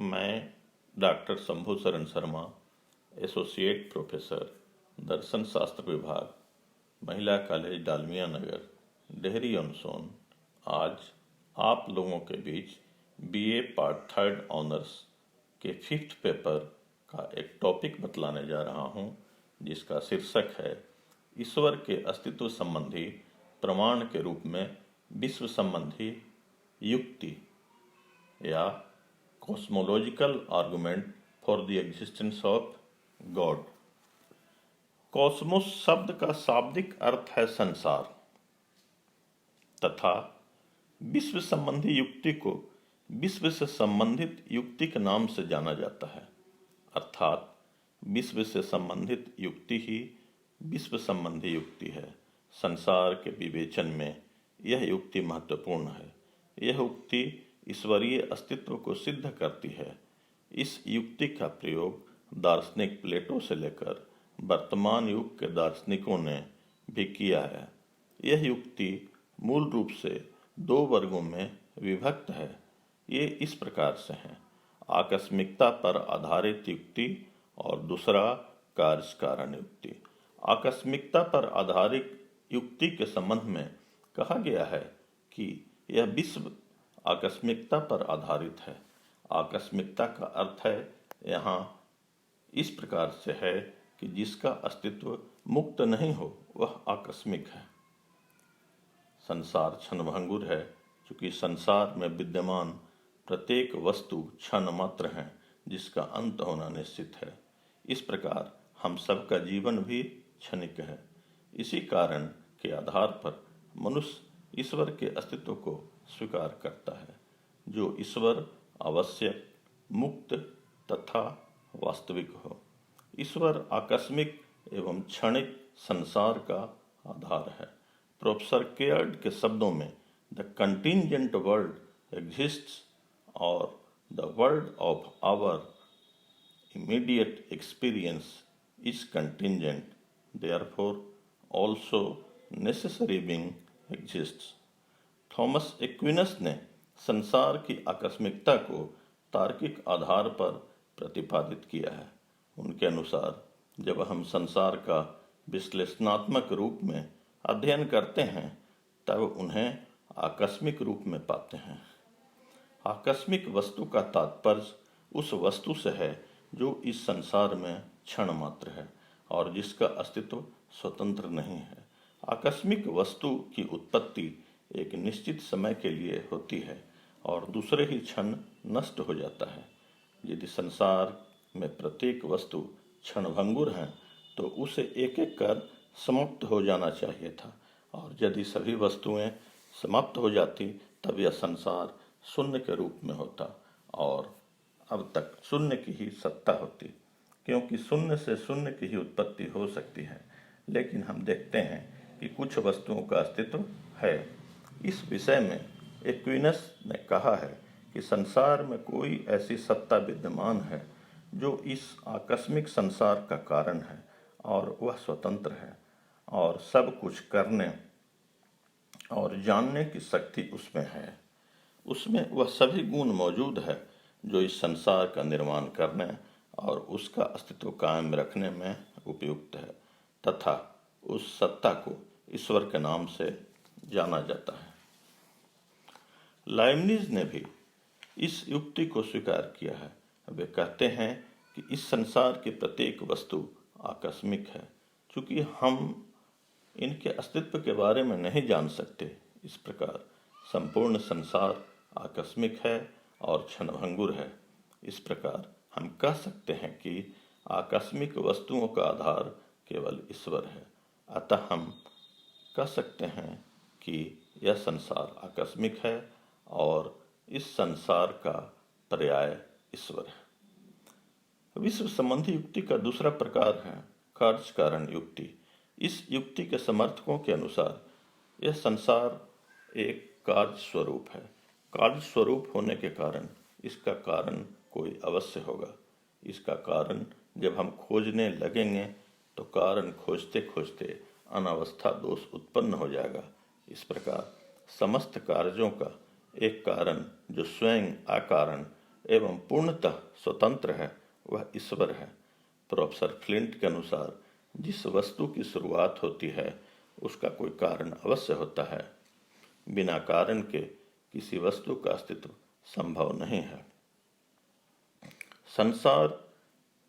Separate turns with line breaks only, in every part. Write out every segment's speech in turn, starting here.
मैं डॉक्टर शंभू शरण Sharma, associate professor, दर्शन शास्त्र विभाग, महिला कॉलेज डालमिया नगर, डेहरी ऑन सोन, आज आप लोगों के बीच बीए पार्ट 3 ऑनर्स के 5th पेपर का एक टॉपिक बतलाने जा रहा हूं, जिसका शीर्षक है ईश्वर के अस्तित्व संबंधी प्रमाण के रूप में विश्व संबंधी युक्ति या cosmological argument for the existence of God. Cosmos शब्द का शाब्दिक अर्थ है संसार तथा विश्व संबंधी युक्ति को विश्व से संबंधित युक्ति के नाम से जाना जाता है, अर्थात विश्व से संबंधित युक्ति ही विश्व संबंधी युक्ति है। संसार के विवेचन में यह युक्ति महत्वपूर्ण है। यह युक्ति ईश्वरीय अस्तित्व को सिद्ध करती है। इस युक्ति का प्रयोग दार्शनिक प्लेटो से लेकर वर्तमान युग के दार्शनिकों ने भी किया है। यह युक्ति मूल रूप से 2 वर्गों में विभक्त है। ये इस प्रकार से हैं: आकस्मिकता पर आधारित युक्ति और दूसरा कार्य कारण युक्ति। आकस्मिकता पर आधारित युक्ति के संबंध में कहा गया है कि यह विश्व आकस्मिकता पर आधारित है। आकस्मिकता का अर्थ है यहाँ इस प्रकार से है कि जिसका अस्तित्व मुक्त नहीं हो वह आकस्मिक है। संसार क्षणभंगुर है, क्योंकि संसार में विद्यमान प्रत्येक वस्तु क्षण मात्र है, जिसका अंत होना निश्चित है। इस प्रकार हम सबका जीवन भी क्षणिक है। इसी कारण के आधार पर मनुष्य ईश्वर के अस्तित्व को स्वीकार करता है, जो ईश्वर आवश्यक, मुक्त तथा वास्तविक हो। ईश्वर आकस्मिक एवं क्षणिक संसार का आधार है। प्रोफेसर केयर्ड के शब्दों में द कंटिंजेंट वर्ल्ड एग्जिस्ट्स और the world of our immediate experience is contingent, therefore also necessary being exists। Thomas Aquinas ने संसार की आकस्मिकता को तार्किक आधार पर प्रतिपादित किया है। उनके अनुसार जब हम संसार का विश्लेषणात्मक रूप में अध्ययन करते हैं, तब उन्हें आकस्मिक रूप में पाते हैं। आकस्मिक वस्तु का तात्पर्य उस वस्तु से है जो इस संसार में क्षण मात्र है और जिसका अस्तित्व स्वतंत्र नहीं है। आकस्मिक वस्तु की उत्पत्ति एक निश्चित समय के लिए होती है और दूसरे ही क्षण नष्ट हो जाता है। यदि संसार में प्रत्येक वस्तु क्षणभंगुर है, तो उसे एक एक कर समाप्त हो जाना चाहिए था, और यदि सभी वस्तुएं समाप्त हो जाती तब यह संसार शून्य के रूप में होता और अब तक शून्य की ही सत्ता होती, क्योंकि शून्य से शून्य की ही उत्पत्ति हो सकती है। लेकिन हम देखते हैं कि कुछ वस्तुओं का अस्तित्व है। इस विषय में एक्विनस ने कहा है कि संसार में कोई ऐसी सत्ता विद्यमान है जो इस आकस्मिक संसार का कारण है और वह स्वतंत्र है, और सब कुछ करने और जानने की शक्ति उसमें है। उसमें वह सभी गुण मौजूद है जो इस संसार का निर्माण करने और उसका अस्तित्व कायम रखने में उपयुक्त है, तथा उस सत्ता को ईश्वर के नाम से जाना जाता है। लाइब्निज ने भी इस युक्ति को स्वीकार किया है। वे कहते हैं कि इस संसार की प्रत्येक वस्तु आकस्मिक है, क्योंकि हम इनके अस्तित्व के बारे में नहीं जान सकते। इस प्रकार संपूर्ण संसार आकस्मिक है और क्षणभंगुर है। इस प्रकार हम कह सकते हैं कि आकस्मिक वस्तुओं का आधार केवल ईश्वर है। अतः हम कह सकते हैं कि यह संसार आकस्मिक है और इस संसार का पर्याय ईश्वर है। विश्व संबंधी युक्ति का दूसरा प्रकार है कार्य कारण युक्ति। इस युक्ति के समर्थकों के अनुसार यह संसार एक कार्य स्वरूप है। कार्य स्वरूप होने के कारण इसका कारण कोई अवश्य होगा। इसका कारण जब हम खोजने लगेंगे तो कारण खोजते खोजते अनावस्था दोष उत्पन्न हो जाएगा। इस प्रकार समस्त कार्यों का एक कारण जो स्वयं अकारण एवं पूर्णतः स्वतंत्र है वह ईश्वर है। प्रोफेसर फ्लिंट के अनुसार जिस वस्तु की शुरुआत होती है उसका कोई कारण अवश्य होता है। बिना कारण के किसी वस्तु का अस्तित्व संभव नहीं है। संसार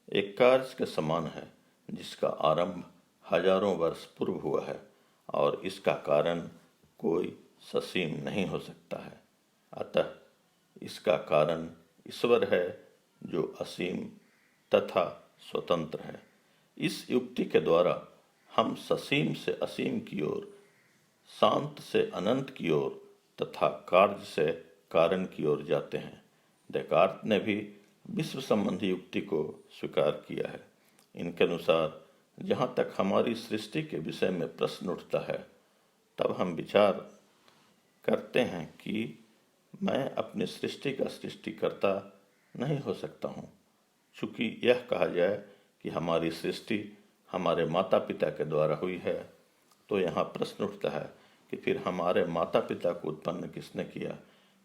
एक कार्य के समान है जिसका आरंभ हजारों वर्ष पूर्व हुआ है और इसका कारण कोई ससीम नहीं हो सकता है। अतः इसका कारण ईश्वर है जो असीम तथा स्वतंत्र है। इस युक्ति के द्वारा हम ससीम से असीम की ओर, शांत से अनंत की ओर तथा कार्य से कारण की ओर जाते हैं। डेकार्त ने भी विश्व संबंधी युक्ति को स्वीकार किया है। इनके अनुसार जहाँ तक हमारी सृष्टि के विषय में प्रश्न उठता है तब हम विचार करते हैं कि मैं अपनी सृष्टि का सृष्टिकर्ता नहीं हो सकता हूँ। चूँकि यह कहा जाए कि हमारी सृष्टि हमारे माता पिता के द्वारा हुई है, तो यहाँ प्रश्न उठता है कि फिर हमारे माता पिता को उत्पन्न किसने किया,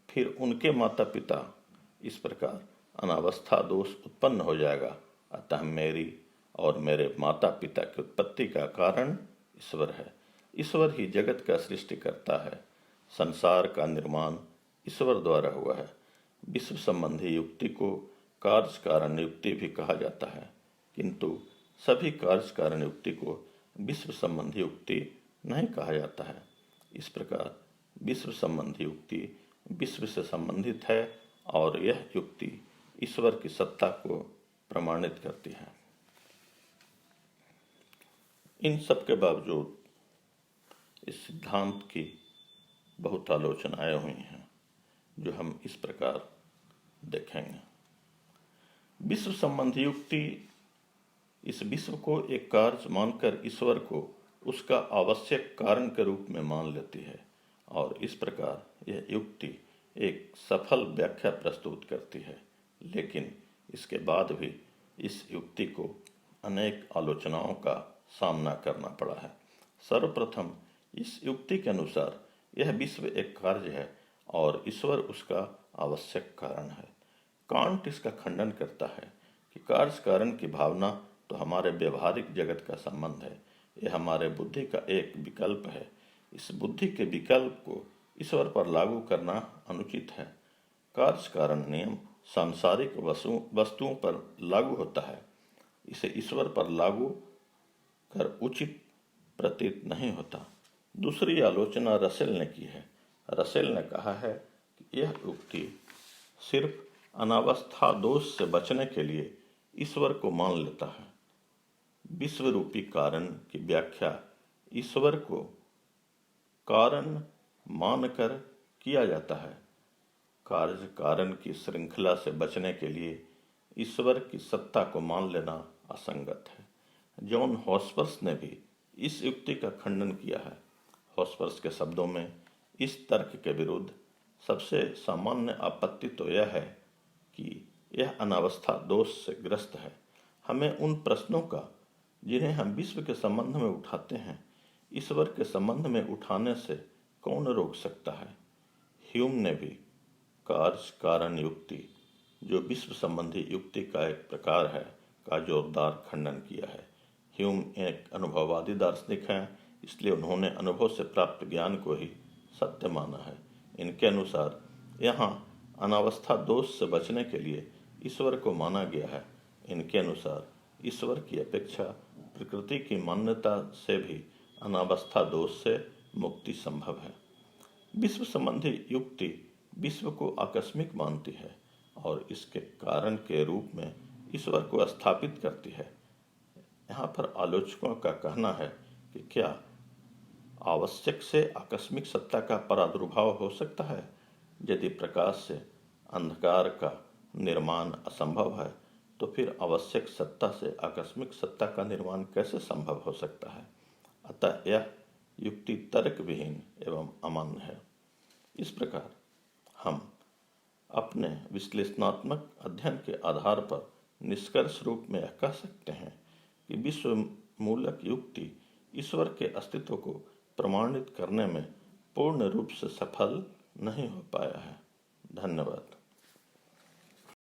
फिर उनके माता पिता, इस प्रकार अनावस्था दोष उत्पन्न हो जाएगा। अतः मेरी और मेरे माता पिता की उत्पत्ति का कारण ईश्वर है। ईश्वर ही जगत का सृष्टि करता है। संसार का निर्माण ईश्वर द्वारा हुआ है। विश्व संबंधी युक्ति को कार्य कारण युक्ति भी कहा जाता है, किंतु सभी कार्य कारण युक्ति को विश्व संबंधी युक्ति नहीं कहा जाता है। इस प्रकार विश्व संबंधी युक्ति विश्व से संबंधित है और यह युक्ति ईश्वर की सत्ता को प्रमाणित करती है। इन सब के बावजूद इस सिद्धांत की बहुत आलोचनाएं हुई हैं, जो हम इस प्रकार देखेंगे। विश्व संबंधी युक्ति इस विश्व को एक कार्य मानकर ईश्वर को उसका आवश्यक कारण के रूप में मान लेती है और इस प्रकार यह युक्ति एक सफल व्याख्या प्रस्तुत करती है। लेकिन इसके बाद भी इस युक्ति को अनेक आलोचनाओं का सामना करना पड़ा है। सर्वप्रथम इस युक्ति के अनुसार यह विश्व एक कार्य है और ईश्वर उसका आवश्यक कारण है। कांट इसका खंडन करता है कि कार्य कारण की भावना तो हमारे व्यवहारिक जगत का संबंध है, यह हमारे बुद्धि का एक विकल्प है। इस बुद्धि के विकल्प को ईश्वर पर लागू करना अनुचित है। कार्य कारण नियम सांसारिक वस्तुओं पर लागू होता है, इसे ईश्वर पर लागू कर उचित प्रतीत नहीं होता। दूसरी आलोचना रसेल ने की है। रसेल ने कहा है कि यह युक्ति सिर्फ अनावस्था दोष से बचने के लिए ईश्वर को मान लेता है। विश्व रूपी कारण की व्याख्या ईश्वर को कारण मानकर किया जाता है। कार्य कारण की श्रृंखला से बचने के लिए ईश्वर की सत्ता को मान लेना असंगत है। जॉन हॉस्पर्स ने भी इस युक्ति का खंडन किया है। हॉस्पर्स के शब्दों में इस तर्क के विरुद्ध सबसे सामान्य आपत्ति तो यह है कि यह अनावस्था दोष से ग्रस्त है। हमें उन प्रश्नों का जिन्हें हम विश्व के संबंध में उठाते हैं, ईश्वर के संबंध में उठाने से कौन रोक सकता है। ह्यूम ने भी कार्य कारण युक्ति, जो विश्व संबंधी युक्ति का एक प्रकार है, का जोरदार खंडन किया है। ह्यूम एक अनुभववादी दार्शनिक हैं, इसलिए उन्होंने अनुभव से प्राप्त ज्ञान को ही सत्य माना है। इनके अनुसार यहाँ अनावस्था दोष से बचने के लिए ईश्वर को माना गया है। इनके अनुसार ईश्वर की अपेक्षा प्रकृति की मान्यता से भी अनावस्था दोष से मुक्ति संभव है। विश्व संबंधी युक्ति विश्व को आकस्मिक मानती है और इसके कारण के रूप में ईश्वर को स्थापित करती है। यहाँ पर आलोचकों का कहना है कि क्या आवश्यक से आकस्मिक सत्ता का प्रादुर्भाव हो सकता है? यदि प्रकाश से अंधकार का निर्माण असंभव है, तो फिर आवश्यक सत्ता से आकस्मिक सत्ता का निर्माण कैसे संभव हो सकता है? अतः यह युक्ति तर्क विहीन एवं अमान्य है। इस प्रकार हम अपने विश्लेषणात्मक अध्ययन के आधार पर निष्कर्ष रूप में यह कह सकते हैं कि विश्व मूलक युक्ति ईश्वर के अस्तित्व को प्रमाणित करने में पूर्ण रूप से सफल नहीं हो पाया है। धन्यवाद।